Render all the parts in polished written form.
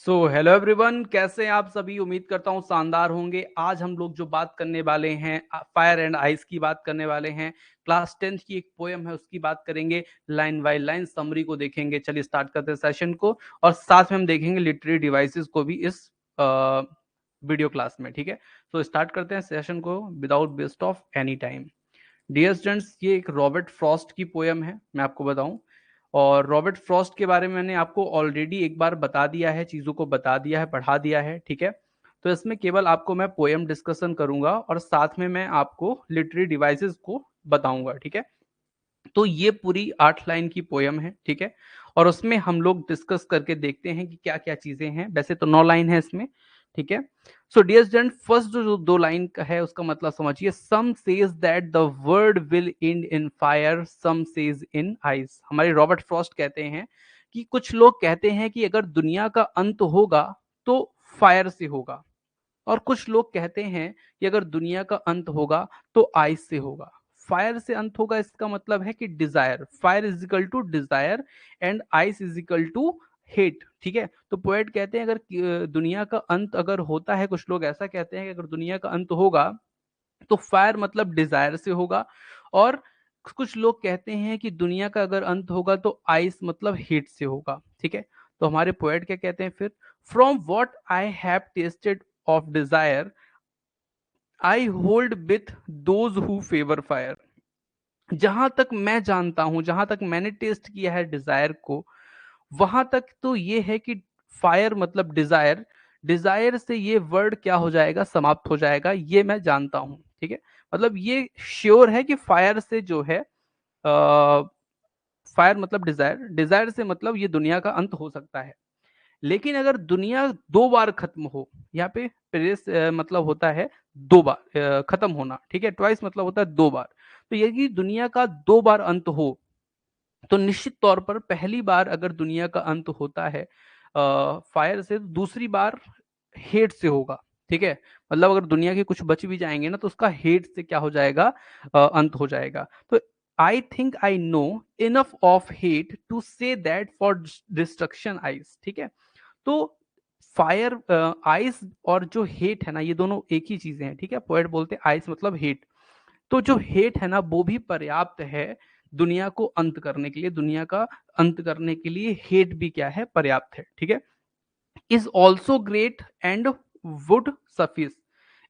Hello everyone, कैसे हैं आप सभी। उम्मीद करता हूँ शानदार होंगे। आज हम लोग जो बात करने वाले हैं फायर एंड आइस की बात करने वाले हैं। क्लास 10th की एक पोयम है, उसकी बात करेंगे। लाइन बाय लाइन समरी को देखेंगे। चलिए स्टार्ट करते हैं सेशन को। और साथ में हम देखेंगे लिटरेरी डिवाइसेस को भी इस वीडियो क्लास में। ठीक है, तो स्टार्ट करते हैं सेशन को without waste of any time. Dear students, ये एक रॉबर्ट फ्रॉस्ट की पोयम है, मैं आपको बताऊं। और रॉबर्ट फ्रॉस्ट के बारे में मैंने आपको ऑलरेडी एक बार बता दिया है, चीज़ों को बता दिया है, पढ़ा दिया है। ठीक है, तो इसमें केवल आपको मैं पोयम डिस्कशन करूंगा और साथ में मैं आपको लिटरेरी डिवाइसेस को बताऊंगा। ठीक है, तो ये पूरी 8 लाइन की पोयम है। ठीक है, और उसमें हम लोग डिस्कस करके देखते हैं कि क्या क्या चीजें हैं। वैसे तो 9 लाइन है इसमें। ठीक है, सो डियर स्टूडेंट, फर्स्ट जो 2 लाइन का है उसका मतलब समझिए। Some says that the world will end in fire, some says in ice. हमारे रॉबर्ट फ्रॉस्ट कहते हैं कि कुछ लोग कहते हैं कि अगर दुनिया का अंत होगा तो फायर से होगा, और कुछ लोग कहते हैं कि अगर दुनिया का अंत होगा तो आइस से होगा। फायर से अंत होगा इसका मतलब है कि desire, fire is equal to desire and ice is equal to hate. ठीक है, तो पोएट कहते हैं अगर दुनिया का अंत अगर होता है, कुछ लोग ऐसा कहते हैं कि अगर दुनिया का अंत होगा तो फायर मतलब डिजायर से होगा, और कुछ लोग कहते हैं कि दुनिया का अगर अंत होगा तो आइस मतलब हीट से होगा। ठीक है, तो हमारे पोएट क्या कहते हैं फिर। From what I have tested of desire, I hold with those who favour fire. जहां तक मैं जानता हूं, जहां तक मैंने टेस्ट किया है डिजायर को, वहां तक तो ये है कि फायर मतलब डिजायर, डिजायर से ये वर्ड क्या हो जाएगा, समाप्त हो जाएगा, ये मैं जानता हूं। ठीक है, मतलब ये श्योर है कि फायर से जो है, फायर मतलब डिजायर, डिजायर से मतलब ये दुनिया का अंत हो सकता है। लेकिन अगर दुनिया 2 बार खत्म हो, यहाँ पे प्रेस मतलब होता है 2 बार खत्म होना। ठीक है, ट्वाइस मतलब होता है 2 बार। तो यदि दुनिया का 2 बार अंत हो तो निश्चित तौर पर पहली बार अगर दुनिया का अंत होता है फायर से, तो दूसरी बार हेट से होगा। ठीक है, मतलब अगर दुनिया के कुछ बच भी जाएंगे ना तो उसका हेट से क्या हो जाएगा, अंत हो जाएगा। तो I think I know enough of hate to say that for destruction ice. ठीक है, तो फायर, आइस और जो हेट है ना, ये दोनों एक ही चीजें हैं। ठीक है, पोएट बोलते हैं आइस मतलब हेट। तो जो हेट है ना वो भी पर्याप्त है दुनिया को अंत करने के लिए, दुनिया का अंत करने के लिए हेट भी क्या है, पर्याप्त है। ठीक है, is also great and would suffice.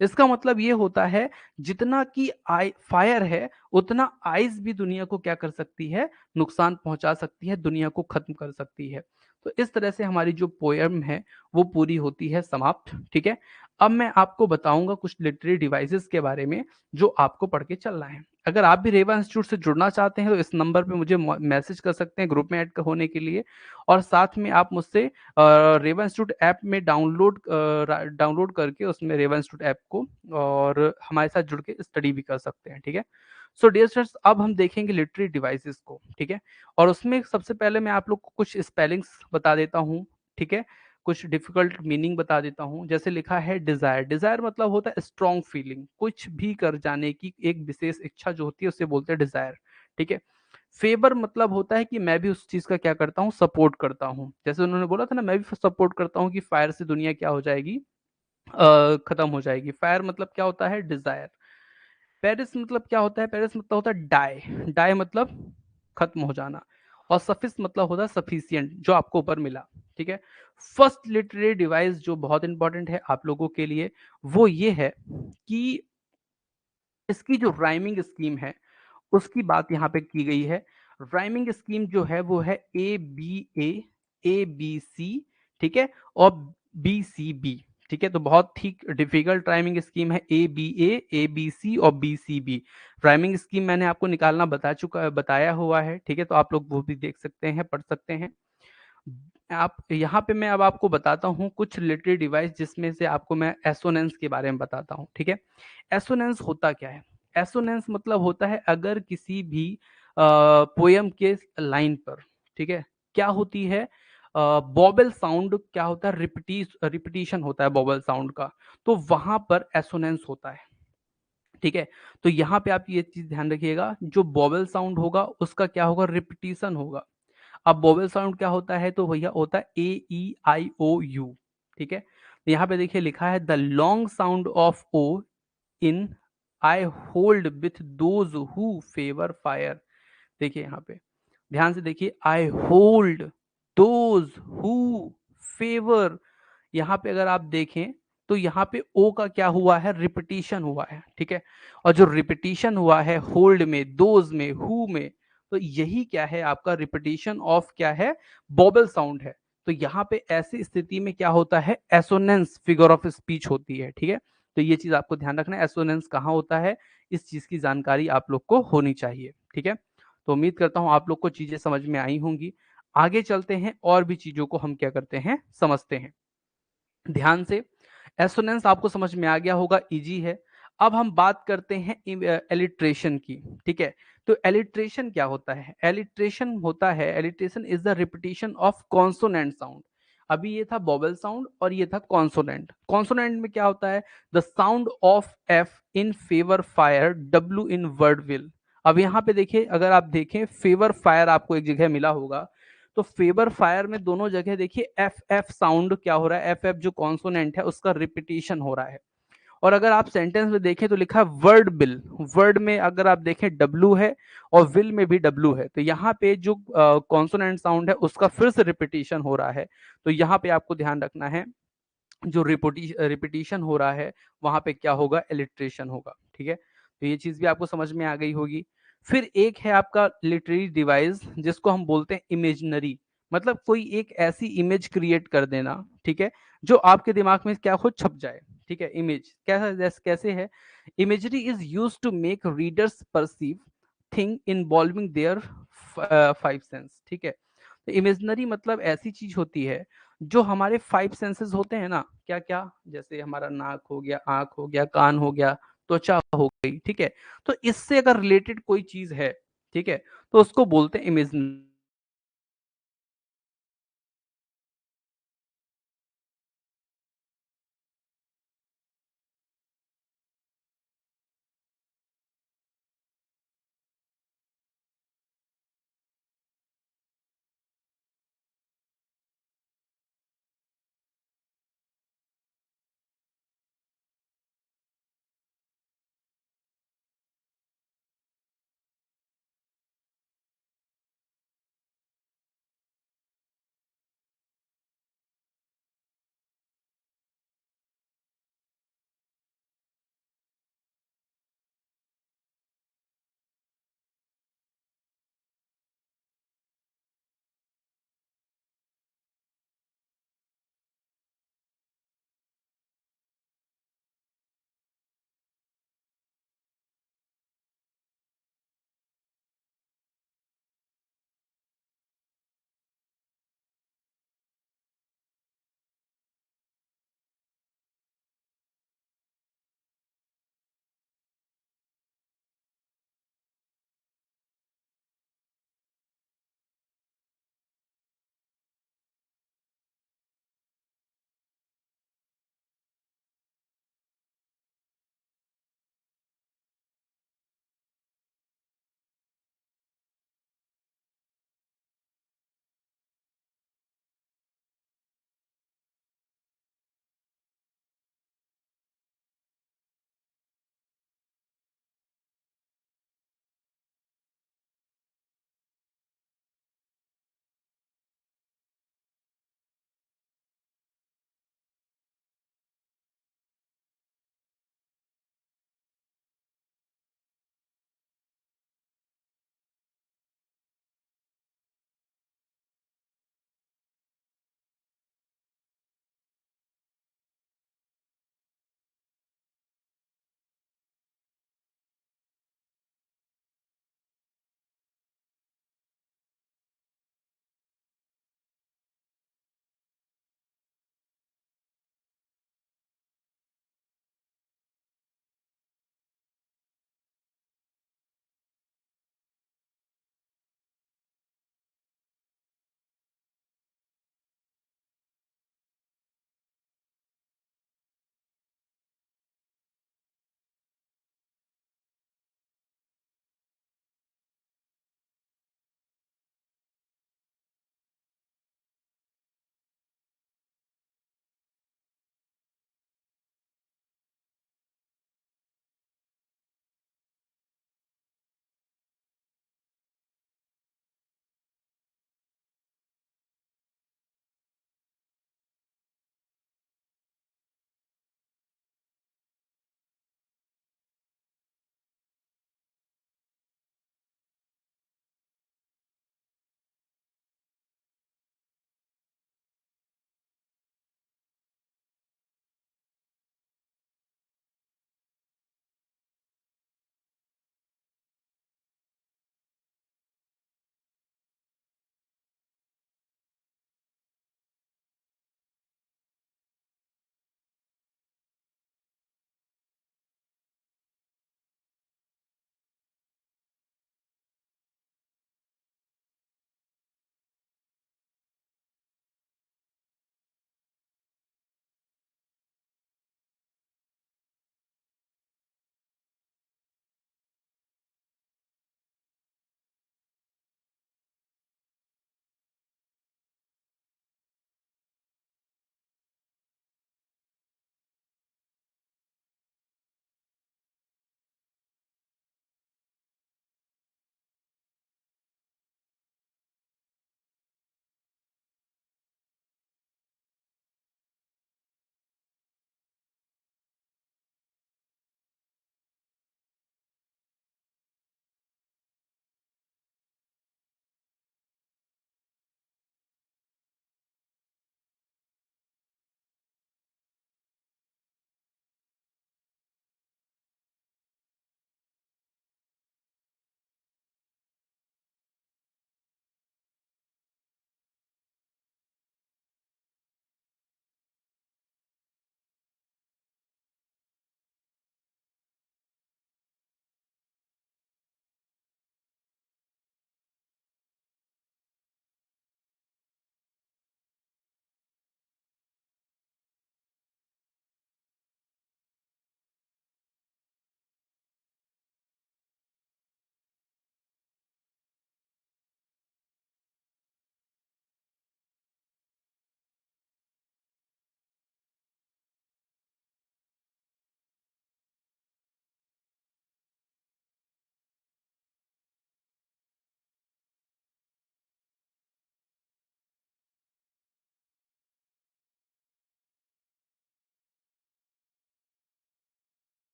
इसका मतलब ये होता है जितना कि आई फायर है उतना आइस भी दुनिया को क्या कर सकती है, नुकसान पहुंचा सकती है, दुनिया को खत्म कर सकती है। तो इस तरह से हमारी जो पोयम है वो पूरी होती है, समाप्त। ठीक है, अब मैं आपको बताऊंगा कुछ लिटरेरी डिवाइसेस के बारे में जो आपको पढ़ के चलना है। अगर आप भी रेवा इंस्टीट्यूट से जुड़ना चाहते हैं तो इस नंबर पे मुझे मैसेज कर सकते हैं ग्रुप में ऐड होने के लिए। और साथ में आप मुझसे रेवा इंस्टीट्यूट ऐप में डाउनलोड करके उसमें रेवा इंस्टीट्यूट ऐप को और हमारे साथ जुड़ के स्टडी भी कर सकते हैं। ठीक है, सो डियर स्टूडेंट्स, अब हम देखेंगे लिटरेरी डिवाइसेस को। ठीक है, और उसमें सबसे पहले मैं आप लोग को कुछ स्पेलिंग्स बता देता हूँ। ठीक है, कुछ डिफिकल्ट मीनिंग बता देता हूँ। जैसे लिखा है डिजायर, डिजायर मतलब होता है स्ट्रॉन्ग फीलिंग, कुछ भी कर जाने की एक विशेष इच्छा जो होती है उसे बोलते हैं डिजायर। ठीक है, फेवर मतलब होता है कि मैं भी उस चीज का क्या करता हूँ, सपोर्ट करता हूँ। जैसे उन्होंने बोला था ना, मैं भी सपोर्ट करता हूँ कि फायर से दुनिया क्या हो जाएगी, खत्म हो जाएगी। फायर मतलब क्या होता है, डिजायर। पेरिस मतलब क्या होता है, पेरिस मतलब होता है डाई, डाई मतलब खत्म हो जाना। और सफिस मतलब होता है सफिशियंट, जो आपको ऊपर मिला। ठीक है, फर्स्ट लिटरेरी डिवाइस जो बहुत इंपॉर्टेंट है आप लोगों के लिए वो ये है कि इसकी जो राइमिंग स्कीम है उसकी बात यहाँ पे की गई है। राइमिंग स्कीम जो है वो है ए बी सी, ठीक है, और BCB। ठीक है, तो बहुत ही डिफिकल्ट राइमिंग स्कीम है ABA, ABC और BCB। राइमिंग स्कीम मैंने आपको निकालना बताया हुआ है। ठीक है, तो आप लोग वो भी देख सकते हैं, पढ़ सकते हैं। आप यहाँ पे मैं अब आपको बताता हूँ कुछ लिटरेरी डिवाइस जिसमें से आपको मैं एसोनेंस के बारे में बताता हूँ। ठीक है, एसोनेंस होता क्या है। एसोनेंस मतलब होता है अगर किसी भी पोयम के लाइन पर, ठीक है, क्या होती है, बॉबल साउंड क्या होता है, रिपीटिशन होता है बॉबल साउंड का, तो वहां पर एसोनेंस होता है। ठीक है, तो यहाँ पे आप ये चीज ध्यान रखिएगा, जो बॉबल साउंड होगा उसका क्या होगा, रिपीटिशन होगा। अब वोवेल साउंड क्या होता है, तो भैया होता है AEIOU, ठीक है। यहाँ पे देखिए लिखा है the long sound of O in I hold with those who favour fire. देखिए यहाँ पे ध्यान से देखिए, I hold those who favour. यहाँ पे अगर आप देखें तो यहाँ पे ओ का क्या हुआ है, रिपीटिशन हुआ है, ठीक है। और जो रिपीटिशन हुआ है होल्ड में, दोज में, हु में, तो यही क्या है आपका रिपीटिशन ऑफ क्या है, बॉबल साउंड है। तो यहाँ पे ऐसी स्थिति में क्या होता है, एसोनेंस फिगर ऑफ स्पीच होती है, ठीक है। तो ये चीज आपको ध्यान रखना है, एसोनेंस कहाँ होता है, इस चीज की जानकारी आप लोग को होनी चाहिए, ठीक है। तो उम्मीद करता हूं आप लोग को चीजें समझ में आई होंगी। आगे चलते हैं और भी चीजों को हम क्या करते हैं, समझते हैं ध्यान से। एसोनेंस आपको समझ में आ गया होगा, इजी है। अब हम बात करते हैं एलिट्रेशन की, ठीक है। तो एलिट्रेशन क्या होता है, एलिट्रेशन होता है, alliteration is the repetition of consonant sound. अभी ये था वोवेल साउंड और ये था कॉन्सोनेंट। कॉन्सोनेंट में क्या होता है, the sound of F in favour fire, W in word will. अब यहाँ पे देखिए, अगर आप देखें फेवर फायर आपको एक जगह मिला होगा, तो फेवर फायर में दोनों जगह देखिए एफ एफ साउंड क्या हो रहा है, एफ एफ जो कॉन्सोनेंट है उसका रिपीटिशन हो रहा है। और अगर आप सेंटेंस में देखें तो लिखा है वर्ड बिल, वर्ड में अगर आप देखें डब्ल्यू है और विल में भी डब्ल्यू है, तो यहाँ पे जो कॉन्सोनेंट साउंड है उसका फिर से रिपीटिशन हो रहा है। तो यहाँ पे आपको ध्यान रखना है, जो रिपीटिशन हो रहा है वहां पे क्या होगा, एलिट्रेशन होगा, ठीक है। तो ये चीज भी आपको समझ में आ गई होगी। फिर एक है आपका लिटरेरी डिवाइस, जिसको हम बोलते हैं इमेजिनरी। मतलब कोई एक ऐसी इमेज क्रिएट कर देना, ठीक है, जो आपके दिमाग में क्या खुद छप जाए, ठीक है। इमेज कैसे है, imagery is use to make readers perceive thing involving their five sense, ठीक है। तो इमेजनरी मतलब ऐसी चीज होती है जो हमारे फाइव सेंसेस होते हैं ना, क्या क्या, जैसे हमारा नाक हो गया, आंख हो गया, कान हो गया, त्वचा हो गई, ठीक है। तो इससे अगर रिलेटेड कोई चीज है, ठीक है, तो उसको बोलते हैं इमेजनरी।